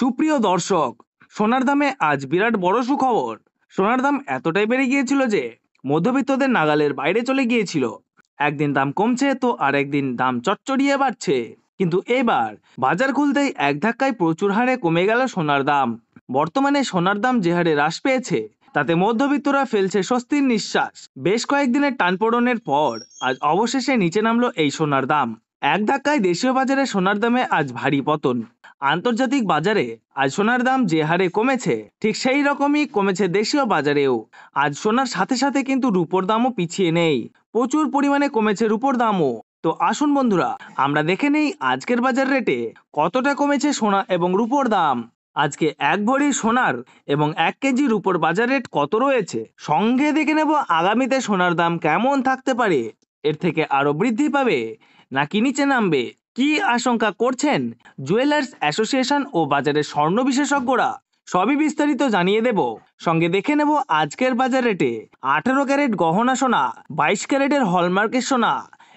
সুপ্রিয় দর্শক, সোনার দামে আজ বিরাট বড় সুখবর। সোনার দাম এতটাই বেড়ে গিয়েছিল যে মধ্যবিত্তদের নাগালের বাইরে চলে গিয়েছিল। একদিন দাম কমছে তো আর একদিন দাম চচ্চড়িয়ে বাড়ছে। কিন্তু এবার বাজার খুলতেই এক ধাক্কায় প্রচুর হারে কমে গেল সোনার দাম। বর্তমানে সোনার দাম যে হারে হ্রাস পেয়েছে তাতে মধ্যবিত্তরা ফেলছে স্বস্তির নিঃশ্বাস। বেশ কয়েকদিনের টানপোড়েনের পর আজ অবশেষে নিচে নামলো এই সোনার দাম। এক ধাক্কায় দেশীয় বাজারে সোনার দামে আজ ভারী পতন। আন্তর্জাতিক বাজারে আজ সোনার দাম যে হারে কমেছে ঠিক সেই রকমই কমেছে দেশীয় বাজারেও। আজ সোনার সাথে সাথে কিন্তু রূপোর দামও পিছিয়ে নেই, প্রচুর পরিমাণে কমেছে রূপোর দামও। তো আসুন বন্ধুরা, আমরা দেখে নেই আজকের বাজার রেটে কতটা কমেছে সোনা এবং রূপোর দাম। আজকে এক ভরি সোনার এবং 1 কেজি রূপোর বাজার রেট কত রয়েছে, সঙ্গে দেখে নেব আগামীতে সোনার দাম কেমন থাকতে পারে। এর থেকে আরো বৃদ্ধি পাবে নাকি নিচে নামবে, কি আশঙ্কা করছেন জুয়েলার্স অ্যাসোসিয়েশন ও বাজারের স্বর্ণ বিশেষজ্ঞরা, সবই বিস্তারিত জানিয়ে দেব। সঙ্গে দেখে নেব আজকের বাজার রেটে 18 ক্যারেট গহনা সোনা, 22 ক্যারেটের হলমার্কের সোনা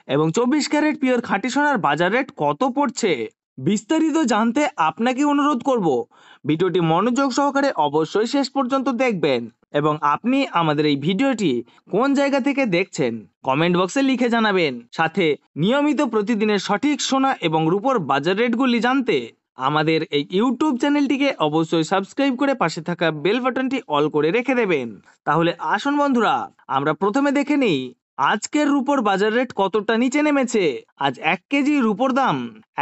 এবং 24 ক্যারেট পিওর খাঁটি সোনার বাজার রেট কত পড়ছে। বিস্তারিত জানতে আপনাকে অনুরোধ করব ভিডিওটি মনোযোগ সহকারে অবশ্যই শেষ পর্যন্ত দেখবেন এবং আপনি আমাদের এই ভিডিওটি কোন জায়গা থেকে দেখছেন কমেন্ট বক্সে লিখে জানাবেন। সাথে নিয়মিত প্রতিদিনের সঠিক সোনা এবং রূপোর বাজার রেটগুলি জানতে আমাদের এই ইউটিউব চ্যানেলটিকে অবশ্যই সাবস্ক্রাইব করে পাশে থাকা বেল বাটনটি অল করে রেখে দেবেন। তাহলে আসুন বন্ধুরা, আমরা প্রথমে দেখে নিই আজকের রূপোর বাজার রেট কতটা নিচে নেমেছে। আজ 1 কেজি রূপোর দাম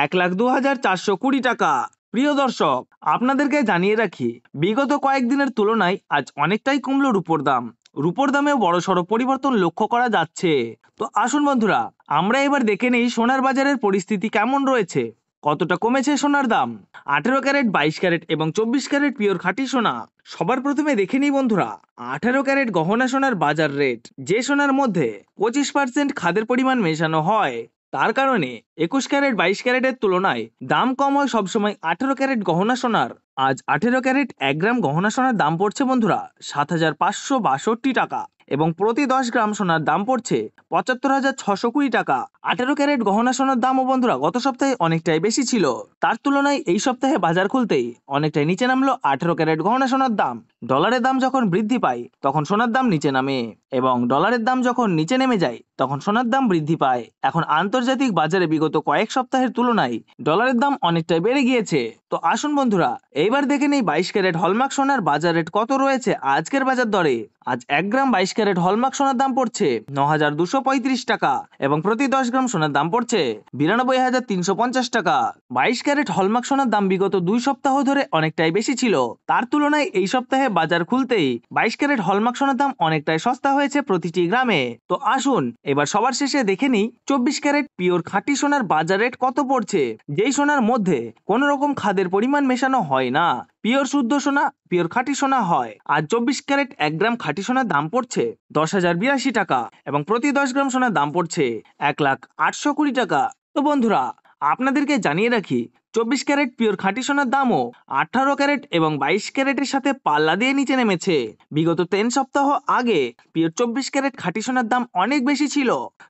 1,02,420 টাকা। প্রিয় দর্শক, আপনাদেরকে জানিয়ে রাখি, বিগত কয়েকদিনের তুলনায় আজ অনেকটাই কমলো রূপোর দাম। রূপোর দামেও বড়সড় পরিবর্তন লক্ষ্য করা যাচ্ছে। তো আসুন বন্ধুরা, আমরা এবার দেখে নেই সোনার বাজারের পরিস্থিতি কেমন রয়েছে, কতটা কমেছে সোনার দাম। 18 ক্যারেট, 22 ক্যারেট এবং 24 ক্যারেট পিওর খাঁটি সোনা। সবার প্রথমে দেখে নিই বন্ধুরা 18 ক্যারেট গহনা সোনার বাজার রেট। যে সোনার মধ্যে 25% খাদের পরিমাণ মেশানো হয়, তার কারণে 21 ক্যারেট 22 ক্যারেটের তুলনায় দাম কম হয় সবসময় 18 ক্যারেট গহনা সোনার। আজ 18 ক্যারেট 1 গ্রাম গহনা সোনার দাম পড়ছে বন্ধুরা 7,562 টাকা এবং প্রতি 10 গ্রাম সোনার দাম পড়ছে 75,620 টাকা। 18 ক্যারেট গহনা সোনার দামও বন্ধুরা গত সপ্তাহে অনেকটাই বেশি ছিল, তার তুলনায় এই সপ্তাহে বাজার খুলতেই অনেকটাই নিচে নামলো 18 ক্যারেট গহনা সোনার দাম। ডলারের দাম যখন বৃদ্ধি পায় তখন সোনার দাম নিচে নামে এবং ডলারের দাম যখন নিচে নেমে যায় তখন সোনার দাম বৃদ্ধি পায়। এখন আন্তর্জাতিক বাজারে বিগত কয়েক সপ্তাহের তুলনায় ডলারের দাম অনেকটাই বেড়ে গিয়েছে। তো আসুন বন্ধুরা, এইবার দেখে নেই 22 ক্যারেট হলমার্ক সোনার বাজার রেট কত রয়েছে আজকের বাজার দরে। আজ 1 গ্রাম 22 ক্যারেট হলমার্ক সোনার দাম পড়ছে 9,235 টাকা এবং প্রতি 10 গ্রাম সোনার দাম পড়ছে 92,350 টাকা। 22 ক্যারেট হলমার্ক সোনার দাম বিগত 2 সপ্তাহ ধরে অনেকটাই বেশি ছিল, তার তুলনায় এই সপ্তাহে বাজার খুলতেই 22 ক্যারেট হলমার্ক সোনার দাম অনেকটাই সস্তা হয়েছে প্রতিটি গ্রামে। তো আসুন এবার সবার শেষে দেখে নিই 24 ক্যারেট পিওর খাঁটি সোনার বাজার রেট কত পড়ছে। যেই সোনার মধ্যে কোনো রকম খাদের পরিমাণ মেশানো হয় না, পিওর শুদ্ধ সোনা, পিওর খাঁটি সোনা হয়। আজ 24 ক্যারেট 1 গ্রাম খাঁটি সোনার দাম পড়ছে 10,082 টাকা এবং প্রতি 10 গ্রাম সোনার দাম পড়ছে 1,08,20 টাকা। তো বন্ধুরা, আপনাদেরকে জানিয়ে রাখি 24 ক্যারেট পিওর খাঁটি সোনার দামও 18 ক্যারেট এবং 22 ক্যারেটের সাথে পাল্লা দিয়ে নিচে নেমেছে। বিগত 3 সপ্তাহ আগে পিওর 24 ক্যারেট খাঁটি সোনার দাম অনেক বেশি ছিল,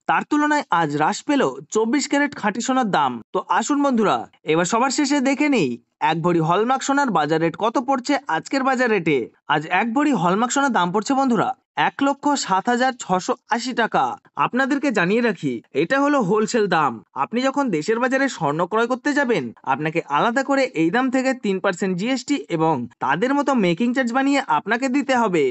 তার তুলনায় আজ হ্রাস পেল 24 ক্যারেট খাঁটি সোনার দাম। তো আসুন বন্ধুরা, এবার সবার শেষে দেখে নেই এক ভরি হলমার্ক সোনার বাজার রেট কত পড়ছে আজকের বাজার রেটে। আজ এক ভরি হলমার্ক সোনার দাম পড়ছে বন্ধুরা 1,07,680 টাকা। আপনাদেরকে জানিয়ে রাখি, এটা হলো হোলসেল দাম। আপনি যখন দেশের বাজারে স্বর্ণ ক্রয় করতে যাবেন, আপনাকে আলাদা করে এই দাম থেকে 3% জিএসটি এবং তাদের মতো মেকিং চার্জ বানিয়ে আপনাকে দিতে হবে।